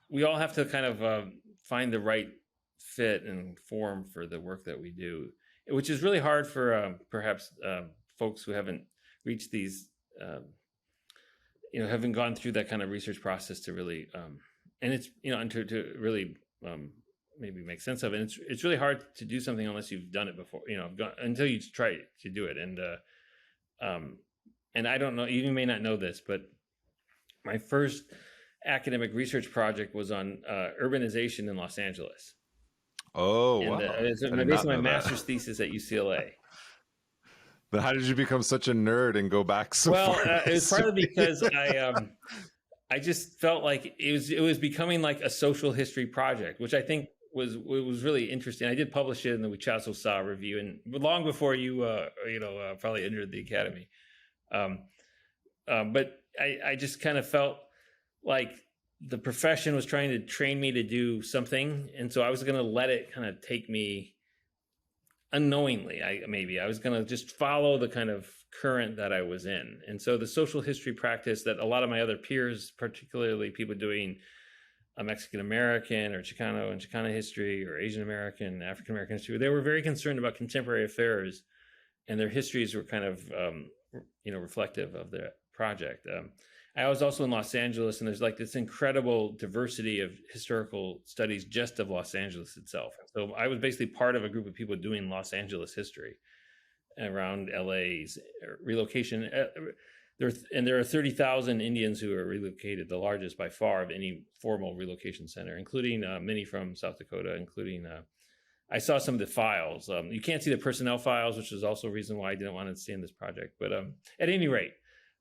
we all have to kind of find the right fit and form for the work that we do, which is really hard for perhaps folks who haven't reached these, haven't gone through that kind of research process to really, and it's, and to really maybe make sense of it. And it's really hard to do something unless you've done it before, until you try to do it. And I don't know, you may not know this, but my first academic research project was on urbanization in Los Angeles. Oh, and, wow. It's basically my master's thesis at UCLA. But how did you become such a nerd and go back so far? Well, it was partly because I just felt like it was becoming like a social history project, which I think was really interesting. I did publish it in the Wichazo Sa Review, and long before you probably entered the academy. But I just kind of felt like the profession was trying to train me to do something, and so I was going to let it kind of take me unknowingly. I was going to just follow the kind of current that I was in. And so the social history practice that a lot of my other peers, particularly people doing Mexican American or Chicano and Chicana history, or Asian American, African American history, they were very concerned about contemporary affairs, and their histories were kind of reflective of the project. I was also in Los Angeles, and there's like this incredible diversity of historical studies just of Los Angeles itself. So I was basically part of a group of people doing Los Angeles history around LA's relocation. There are 30,000 Indians who are relocated, the largest by far of any formal relocation center, including many from South Dakota, including I saw some of the files. You can't see the personnel files, which is also a reason why I didn't want to stay in this project. But at any rate,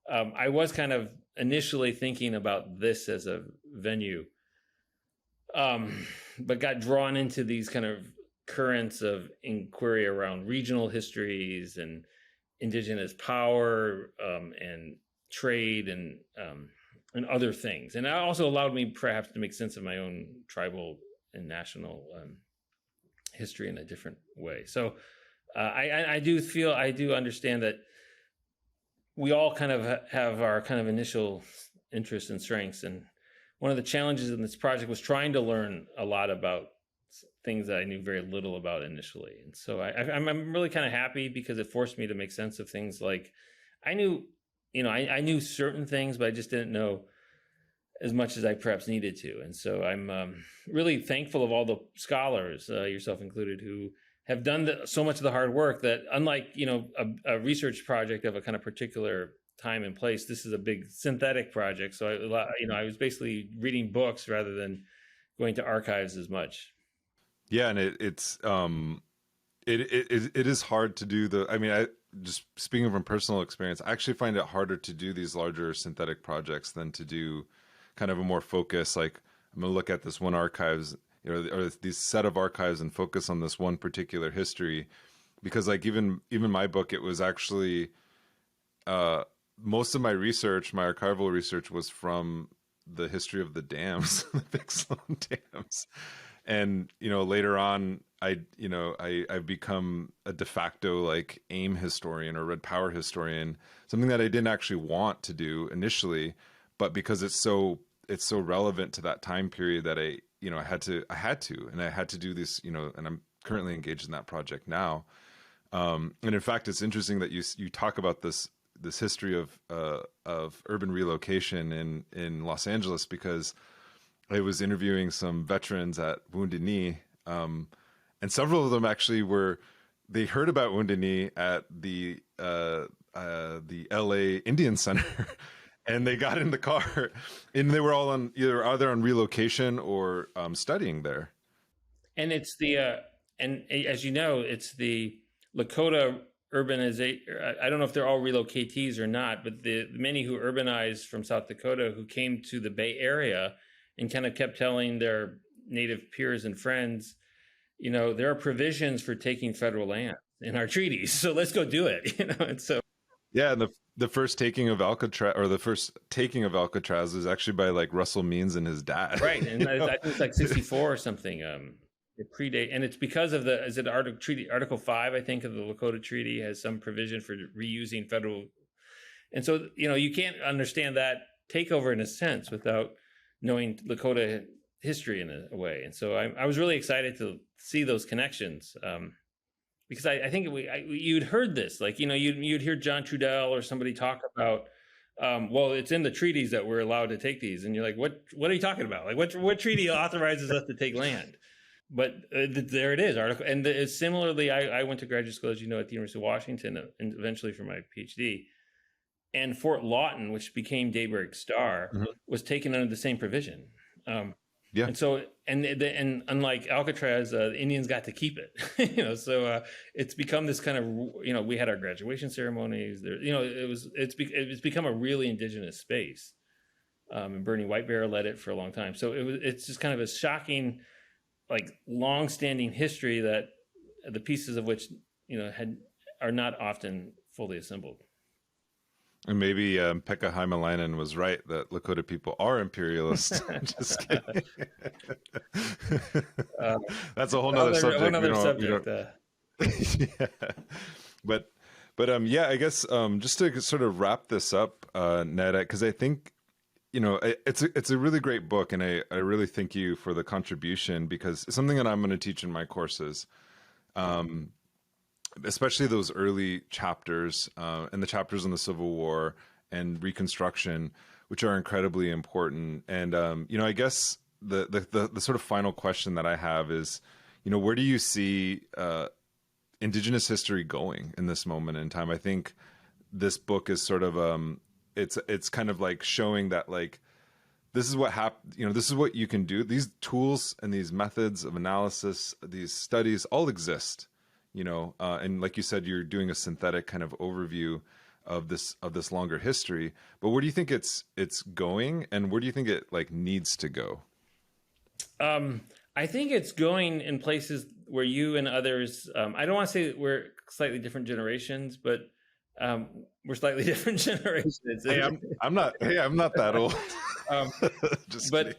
I was kind of initially thinking about this as a venue, but got drawn into these kind of currents of inquiry around regional histories and indigenous power and trade and other things. And it also allowed me perhaps to make sense of my own tribal and national history in a different way. So I do understand that we all kind of have our kind of initial interests and strengths. And one of the challenges in this project was trying to learn a lot about things that I knew very little about initially. And so I'm really kind of happy, because it forced me to make sense of things like I knew certain things, but I just didn't know as much as I perhaps needed to. And so I'm really thankful of all the scholars, yourself included, who have done so much of the hard work that, unlike, a research project of a kind of particular time and place, this is a big synthetic project. So I was basically reading books rather than going to archives as much. Yeah. And it is hard to do I just speaking from personal experience, I actually find it harder to do these larger synthetic projects than to do kind of a more focused, like I'm going to look at this one archives, or these set of archives and focus on this one particular history. Because like even my book, it was actually most of my research, my archival research, was from the history of the dams, the Big Sloan dams. And later on, I've become a de facto like AIM historian or Red Power historian, something that I didn't actually want to do initially, but because it's so relevant to that time period that I had to do this, and I'm currently engaged in that project now. And in fact, it's interesting that you talk about this history of urban relocation in Los Angeles, because I was interviewing some veterans at Wounded Knee, and several of them actually they heard about Wounded Knee at the LA Indian Center, and they got in the car, and they were all on either on relocation or studying there. And it's and as you know, it's the Lakota urbanization. I don't know if they're all relocatees or not, but the many who urbanized from South Dakota who came to the Bay Area and kind of kept telling their native peers and friends, there are provisions for taking federal land in our treaties, so let's go do it. And so Yeah, and the first taking of Alcatraz, or the first taking of Alcatraz, is actually by like Russell Means and his dad. right, and I think it's like 64 or something. It predate, and it's because of Article 5, I think, of the Lakota Treaty has some provision for reusing federal, and so you can't understand that takeover in a sense without knowing Lakota history in a way. And so I was really excited to see those connections, because I think you'd heard this, like you'd hear John Trudell or somebody talk about, well, it's in the treaties that we're allowed to take these, and you're like, what are you talking about? Like what treaty authorizes us to take land? But there it is, article. And similarly, I went to graduate school, as you know, at the University of Washington, and eventually for my PhD. And Fort Lawton, which became Daybreak Star, was taken under the same provision. Yeah. And so, and unlike Alcatraz, the Indians got to keep it. So it's become this kind of, we had our graduation ceremonies there. It's become a really indigenous space. And Bernie Whitebear led it for a long time. So it's just kind of a shocking, like, long-standing history that the pieces of which are not often fully assembled. And maybe Pekka Haimalainen was right that Lakota people are imperialists. Just kidding. That's a whole nother subject. Yeah. But yeah, I guess just to sort of wrap this up, Ned, because I think it's a really great book, and I really thank you for the contribution, because it's something that I'm going to teach in my courses, especially those early chapters and the chapters on the Civil War and Reconstruction, which are incredibly important. And I guess the sort of final question that I have is, where do you see Indigenous history going in this moment in time? I think this book is sort of it's kind of like showing that, like, this is what happened. This is what you can do. These tools and these methods of analysis, these studies, all exist. And like you said, you're doing a synthetic kind of overview of this longer history. But where do you think it's going, and where do you think it needs to go? I think it's going in places where you and others. I don't want to say that we're slightly different generations, but we're slightly different generations. Hey, I'm not that old. Just but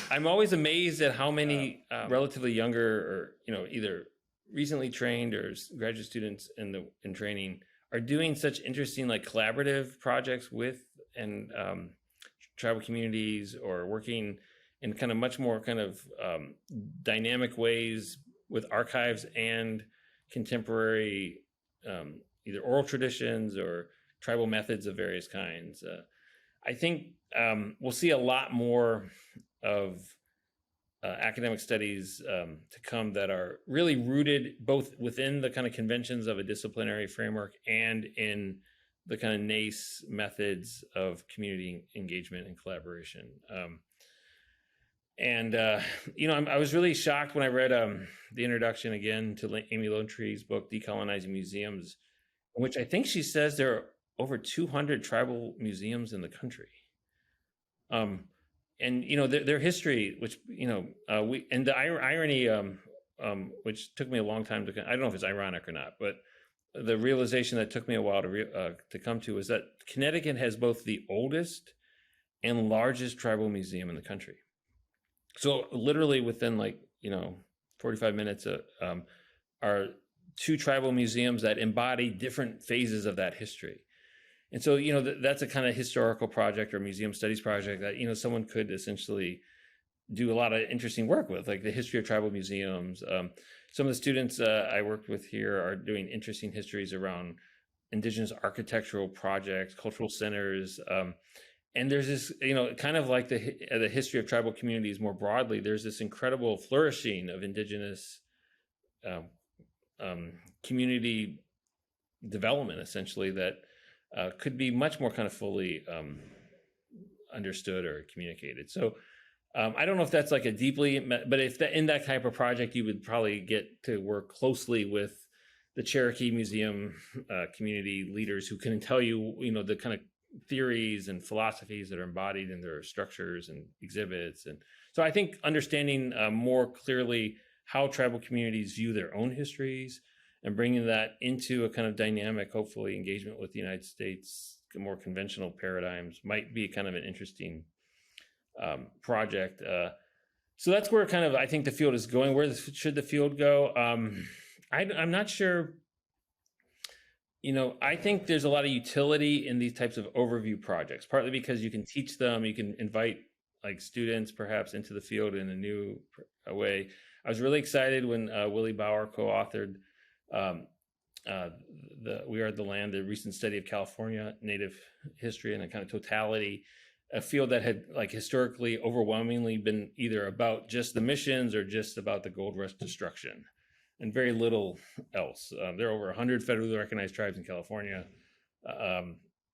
I'm always amazed at how many relatively younger, or either recently trained or graduate students in training are doing such interesting, like, collaborative projects with and tribal communities, or working in kind of much more kind of dynamic ways with archives and contemporary either oral traditions or tribal methods of various kinds. I think we'll see a lot more of academic studies to come that are really rooted both within the kind of conventions of a disciplinary framework and in the kind of NACE methods of community engagement and collaboration. I was really shocked when I read the introduction again to Amy Lonetree's book, Decolonizing Museums, in which I think she says there are over 200 tribal museums in the country. And their history, which and the irony, which took me a long time I don't know if it's ironic or not, but the realization that took me a while to come to is that Connecticut has both the oldest and largest tribal museum in the country. So literally within 45 minutes are two tribal museums that embody different phases of that history. And so, that's a kind of historical project or museum studies project that, someone could essentially do a lot of interesting work with, like the history of tribal museums. Some of the students I worked with here are doing interesting histories around Indigenous architectural projects, cultural centers. and there's this, kind of like the history of tribal communities more broadly, there's this incredible flourishing of indigenous um, community development, essentially, that could be much more kind of fully understood or communicated. So I don't know if that's like a deeply, but if that, in that type of project, you would probably get to work closely with the Cherokee Museum community leaders who can tell you, the kind of theories and philosophies that are embodied in their structures and exhibits. And so I think understanding more clearly how tribal communities view their own histories and bringing that into a kind of dynamic, hopefully, engagement with the United States, more conventional paradigms might be kind of an interesting project. So that's where kind of I think the field is going. Where should the field go? I'm not sure. I think there's a lot of utility in these types of overview projects, partly because you can teach them, you can invite like students perhaps into the field in a new way. I was really excited when Willie Bauer co-authored the We Are the Land, the recent study of California Native history and a kind of totality, a field that had like historically overwhelmingly been either about just the missions or just about the gold rush destruction and very little else. There are over 100 federally recognized tribes in California.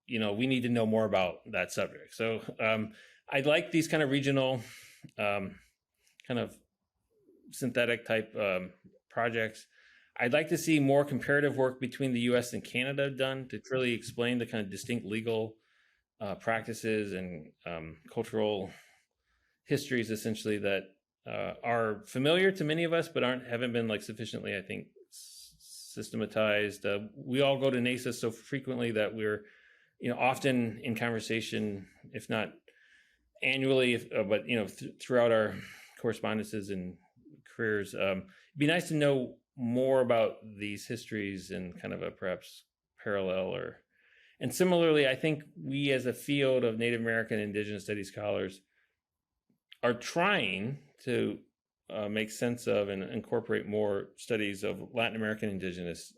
We need to know more about that subject. So I'd like these kind of regional kind of synthetic type projects. I'd like to see more comparative work between the U.S. and Canada done to really explain the kind of distinct legal practices and cultural histories, essentially, that are familiar to many of us, but haven't been like sufficiently, I think, systematized. We all go to NASA so frequently that we're, often in conversation, if not annually, but throughout our correspondences and careers. It'd be nice to know more about these histories in kind of a perhaps parallel and similarly, I think we as a field of Native American and Indigenous studies scholars are trying to make sense of and incorporate more studies of Latin American Indigenous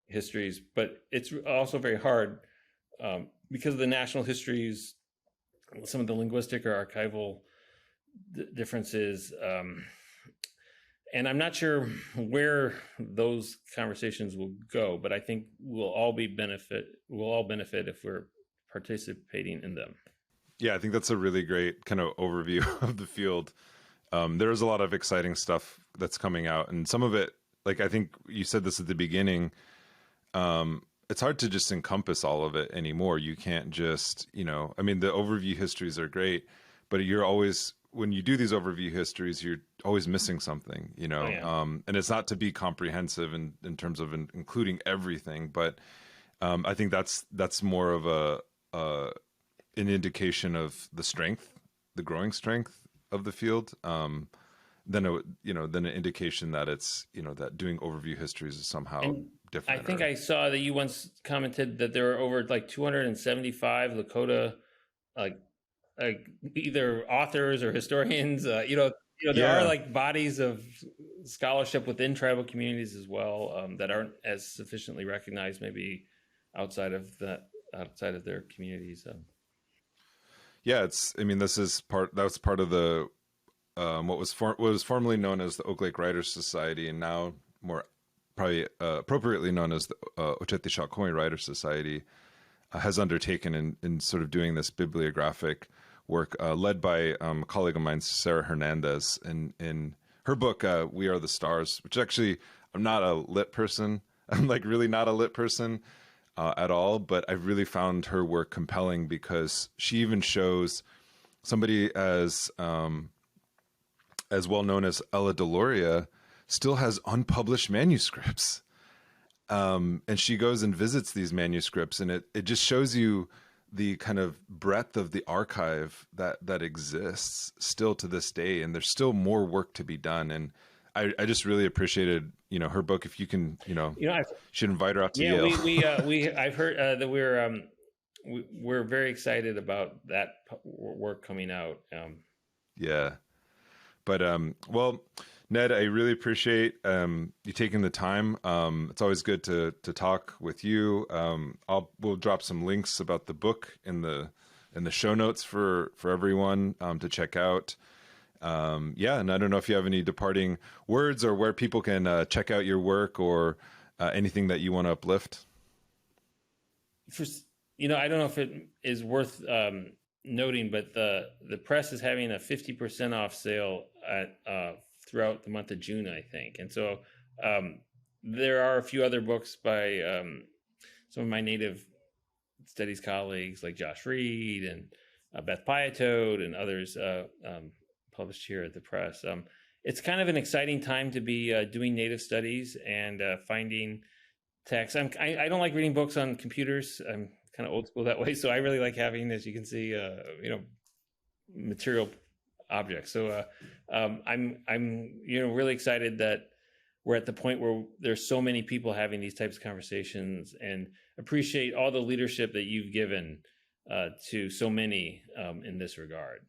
histories, but it's also very hard because of the national histories, some of the linguistic or archival differences. And I'm not sure where those conversations will go, but I think we'll all benefit if we're participating in them. Yeah, I think that's a really great kind of overview of the field. There's a lot of exciting stuff that's coming out, and some of it, like I think you said this at the beginning, it's hard to just encompass all of it anymore. You can't just, the overview histories are great, but you're always, when you do these overview histories, you're always missing something, Oh, yeah. And it's not to be comprehensive in terms of including everything, but I think that's more of an indication of the growing strength of the field, than an indication that it's, that doing overview histories is somehow different. I think I saw that you once commented that there were over like 275 Lakota, like either authors or historians, there are like bodies of scholarship within tribal communities as well, that aren't as sufficiently recognized maybe outside of their communities. Yeah, that was part of the what was formerly known as the Oak Lake Writers Society, and now more probably appropriately known as the Oceti Writers Society, has undertaken in sort of doing this bibliographic work, led by a colleague of mine, Sarah Hernandez, in her book, We Are the Stars, which actually, I'm not a lit person. I'm like really not a lit person at all, but I really found her work compelling because she even shows somebody as well known as Ella Deloria still has unpublished manuscripts. And she goes and visits these manuscripts, and it just shows you the kind of breadth of the archive that exists still to this day. And there's still more work to be done. And I just really appreciated, her book. If you can, should invite her out to Yale. I've heard that we're very excited about that work coming out. Yeah. But, well, Ned, I really appreciate you taking the time. It's always good to talk with you. We'll drop some links about the book in the in the show notes for everyone to check out. Yeah, and I don't know if you have any departing words or where people can check out your work or anything that you want to uplift. For, I don't know if it is worth noting, but the press is having a 50% off sale at throughout the month of June, I think. And so there are a few other books by some of my native studies colleagues like Josh Reed and Beth Piatoad and others published here at the press. It's kind of an exciting time to be doing native studies and finding text. I don't like reading books on computers. I'm kind of old school that way. So I really like having, as you can see, material objects. So I'm really excited that we're at the point where there's so many people having these types of conversations, and appreciate all the leadership that you've given to so many in this regard.